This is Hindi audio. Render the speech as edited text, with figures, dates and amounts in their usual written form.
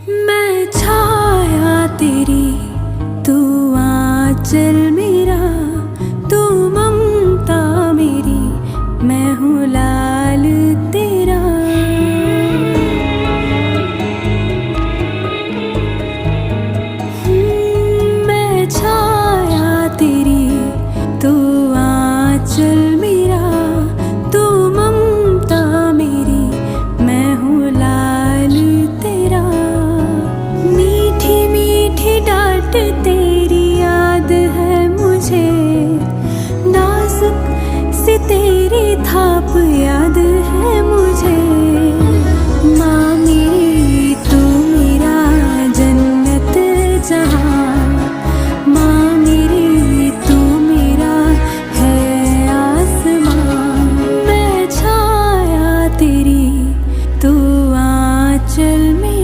मैं छाया तेरी, तू आंचल मेरा, तू ममता मेरी, मैं हूँ लाल तेरा। मैं छाया तेरी, तू आंचल मेरा, तू ममता मेरी, मैं हूँ लाल तेरा। मीठी मीठी डांट तेरी याद है मुझे, नाजुक सी तेरी थाप